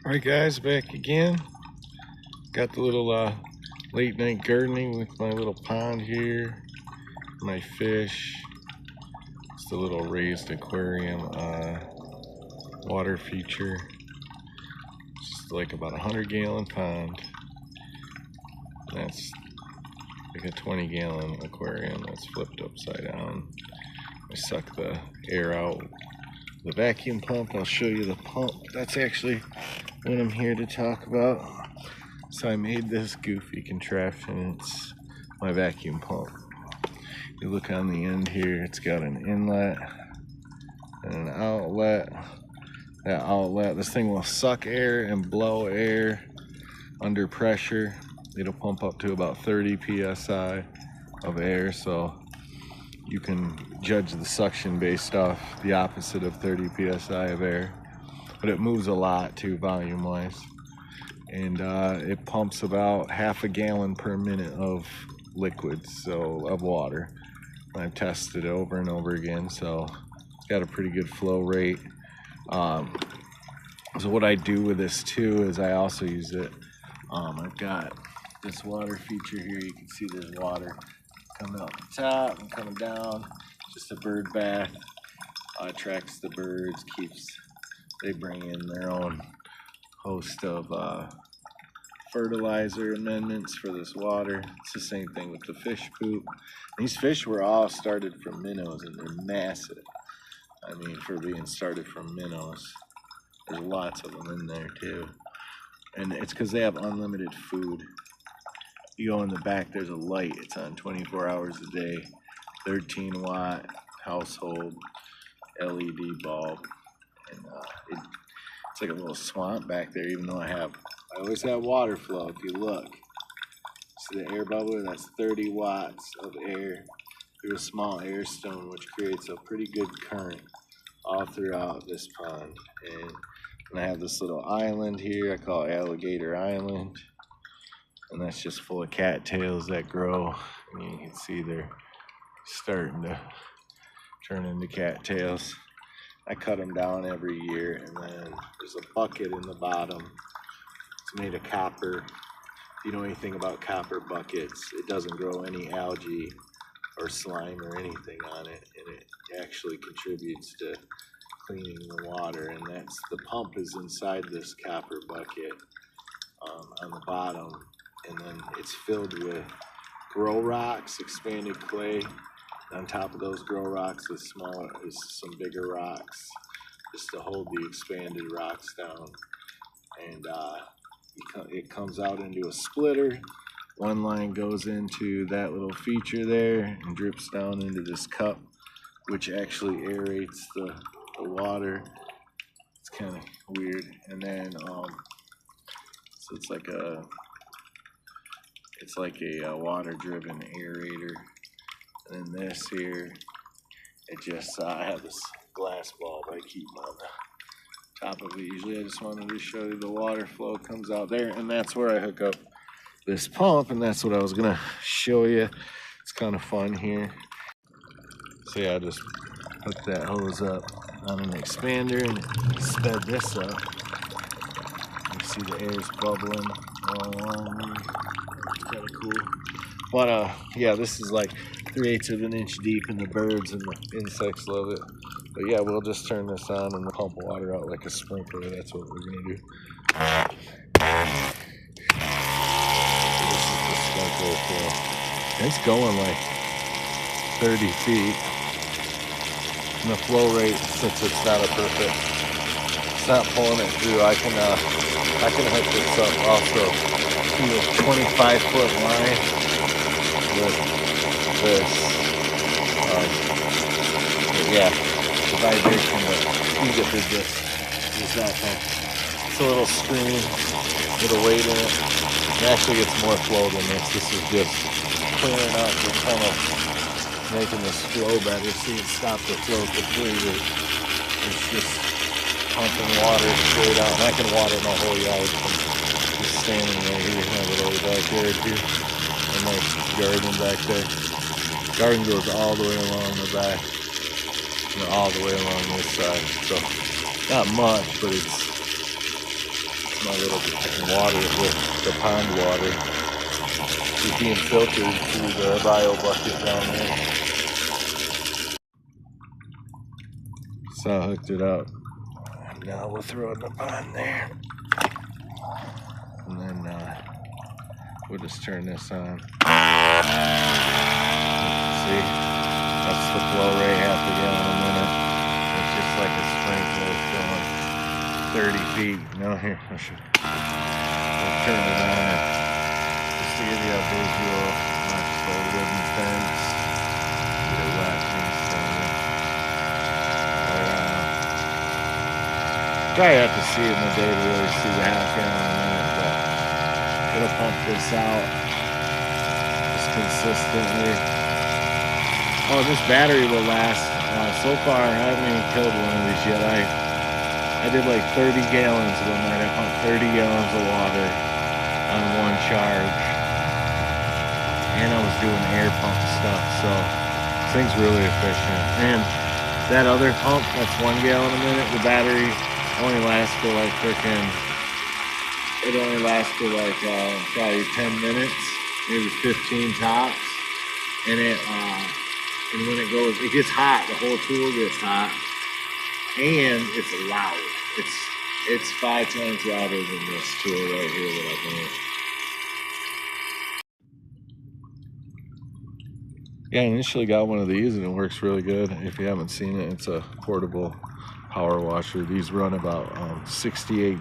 Alright guys, back again. Got the little late night gardening with my little pond here. My fish. It's the little raised aquarium water feature. Just like about 100-gallon pond. That's like a 20-gallon aquarium that's flipped upside down. I suck the air out. The vacuum pump, I'll show you the pump. That's actually what I'm here to talk about. So I made this goofy contraption. It's my vacuum pump. You look on the end here, it's got an inlet and an outlet. That outlet, this thing will suck air and blow air under pressure. It'll pump up to about 30 psi of air, so you can judge the suction based off the opposite of 30 psi of air. But it moves a lot too, volume wise. And it pumps about half a gallon per minute of liquids, so of water. I've tested it over and over again, so it's got a pretty good flow rate. So what I do with this too is I also use it. I've got this water feature here. You can see there's water coming out the top and coming down. Just a bird bath. Attracts the birds, they bring in their own host of fertilizer amendments for this water. It's the same thing with the fish poop. These fish were all started from minnows, and they're massive. I mean, for being started from minnows, there's lots of them in there too. And it's because they have unlimited food. You go in the back, there's a light. It's on 24 hours a day, 13-watt household LED bulb. And it's like a little swamp back there, even though I always have water flow. If you look, see the air bubbler? That's 30 watts of air through a small air stone, which creates a pretty good current all throughout this pond. And I have this little island here I call Alligator Island. And that's just full of cattails that grow. And you can see they're starting to turn into cattails. I cut them down every year, and then there's a bucket in the bottom. It's made of copper. If you know anything about copper buckets, it doesn't grow any algae or slime or anything on it, and it actually contributes to cleaning the water. And the pump is inside this copper bucket on the bottom. And then it's filled with grow rocks, expanded clay. On top of those grow rocks is some bigger rocks, just to hold the expanded rocks down. And it comes out into a splitter. One line goes into that little feature there and drips down into this cup, which actually aerates the water. It's kind of weird. And then so it's like a water-driven aerator. And then this here, it just, I have this glass bulb I keep on the top of it. Usually I just wanted to show you the water flow comes out there, and that's where I hook up this pump, and that's what I was gonna show you. It's kind of fun here. So yeah, I just hooked that hose up on an expander and it sped this up. You see the air's bubbling all along. It's kind of cool. But yeah, this is like 3/8 of an inch deep, and the birds and the insects love it. But yeah, we'll just turn this on and pump water out like a sprinkler. That's what we're gonna do. This is the sprinkler flow. It's going like 30 feet. And the flow rate, since it's not pulling it through, I can hook this up also to a 25-foot line with this. Yeah, the vibration that you get is that thing. It's a little screen, little weight in it. It actually gets more flow than this. This is just clearing up and kind of making this flow better. See, it stopped the flow completely. It's just pumping water straight out. And I can water my whole yard from just standing right here. I have it over back there too. A nice garden back there. Garden goes all the way along the back, and all the way along this side. So not much, but it's my little water with the pond water is being filtered through the bio bucket down there. So I hooked it up. And now we'll throw it in the pond there. And then we'll just turn this on. See, that's the flow rate, half a gallon a minute. It's just like a sprinkler going 30 feet. Now here, I'll turn it on just to give you a visual. Watch the wooden fence. Get it wet and probably have to see it in the day to really see the half gallon a minute, but it'll pump this out just consistently. Oh, this battery will last. So far, I haven't even killed one of these yet. I did like 30 gallons one night. I pumped 30 gallons of water on one charge. And I was doing air pump stuff, so this thing's really efficient. And that other pump, that's 1 gallon a minute, the battery only lasts for like probably 10 minutes, maybe 15 tops. And and when it goes, it gets hot, the whole tool gets hot. And it's loud. It's 5 times louder than this tool right here that I've made. Yeah, I initially got one of these and it works really good. If you haven't seen it, it's a portable power washer. These run about 68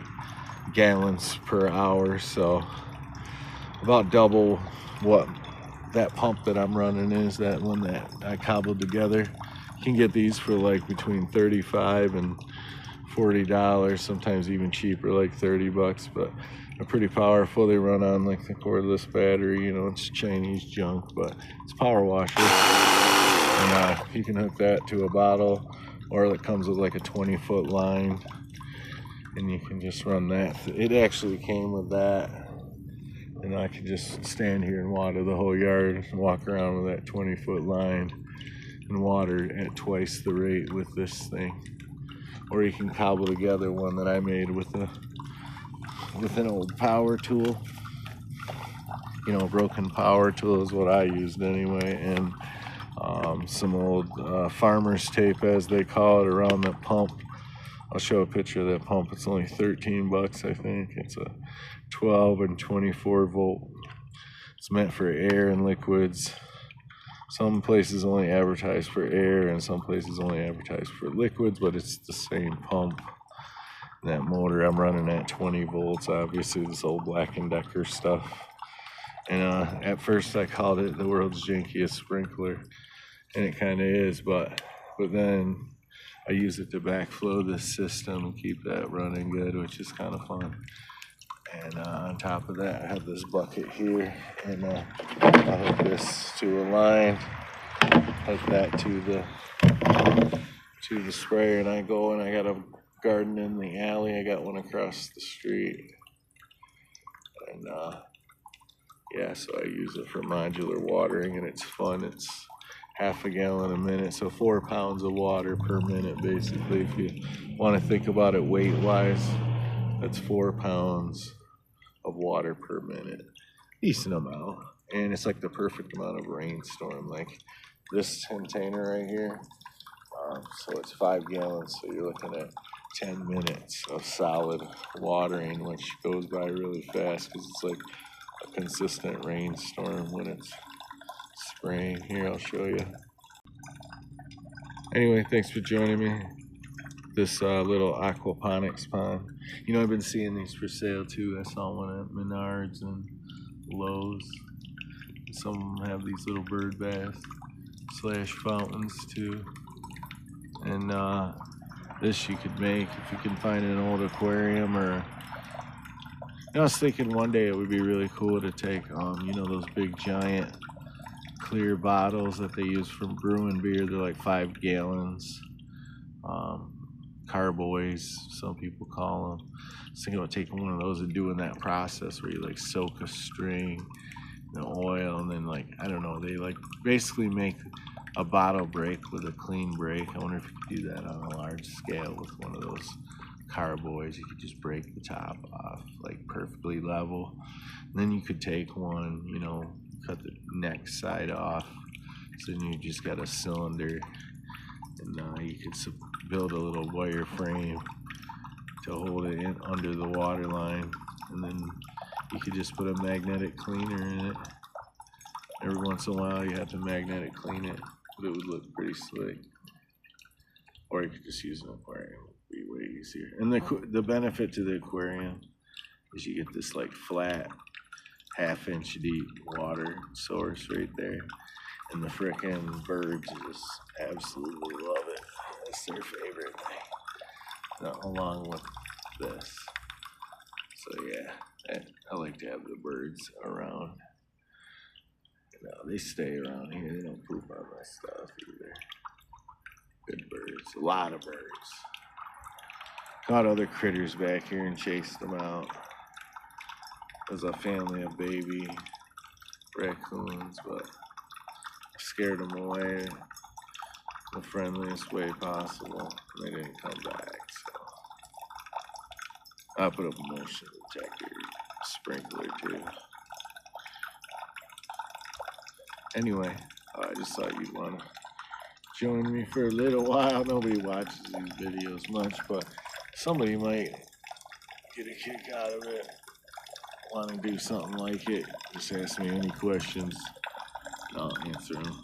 gallons per hour, so about double what that pump that I'm running is, that one that I cobbled together. You can get these for like between $35 and $40, sometimes even cheaper, like 30 bucks, but they're pretty powerful. They run on like the cordless battery, you know, it's Chinese junk, but it's a power washer. And you can hook that to a bottle, or it comes with like a 20-foot line, and you can just run that. It actually came with that, and I can just stand here and water the whole yard and walk around with that 20-foot line and water at twice the rate with this thing. Or you can cobble together one that I made with an old power tool. You know, a broken power tool is what I used anyway, and some old farmer's tape, as they call it, around the pump. I'll show a picture of that pump. It's only 13 bucks, I think. It's a 12 and 24 volt. It's meant for air and liquids. Some places only advertise for air and some places only advertise for liquids, but it's the same pump. That motor, I'm running at 20 volts, obviously, this old Black & Decker stuff. And at first I called it the world's jankiest sprinkler, and it kind of is, but then I use it to backflow this system and keep that running good, which is kind of fun. And on top of that, I have this bucket here, and I hook this to a line, hook that to the sprayer, and I go and I got a garden in the alley. I got one across the street, and yeah, so I use it for modular watering, and it's fun. It's half a gallon a minute, so 4 pounds of water per minute, basically. If you want to think about it weight-wise, that's 4 pounds of water per minute. Decent amount, and it's like the perfect amount of rainstorm. Like this container right here, so it's 5 gallons, so you're looking at 10 minutes of solid watering, which goes by really fast because it's like a consistent rainstorm when it's spraying. Here, I'll show you. Anyway, thanks for joining me. This little aquaponics pond. You know, I've been seeing these for sale too. I saw one at Menards and Lowe's. Some of them have these little bird bath / fountains too. And this you could make if you can find an old aquarium, or I was thinking one day it would be really cool to take you know, those big giant clear bottles that they use for brewing beer. They're like 5 gallons. Carboys, some people call them. I was thinking about taking one of those and doing that process where you like soak a string in oil, and then, like, I don't know, they like basically make a bottle break with a clean break. I wonder if you could do that on a large scale with one of those carboys, you could just break the top off like perfectly level. And then you could take one, you know, cut the neck side off, so then you just got a cylinder, and you could build a little wire frame to hold it in under the water line, and then you could just put a magnetic cleaner in it. Every once in a while you have to magnetic clean it, but it would look pretty slick. Or you could just use an aquarium, it would be way easier. And the benefit to the aquarium is you get this like flat, half-inch deep water source right there. And the frickin' birds just absolutely love it. That's their favorite thing, along with this. So yeah, I like to have the birds around. You know, they stay around here. They don't poop on my stuff either. Good birds, a lot of birds. Caught other critters back here and chased them out. There's a family of baby raccoons, but scared them away the friendliest way possible. They didn't come back, so I put up a motion detector sprinkler too. Anyway, I just thought you'd want to join me for a little while. Nobody watches these videos much, but somebody might get a kick out of it. Want to do something like it, just ask me any questions, I'll answer them.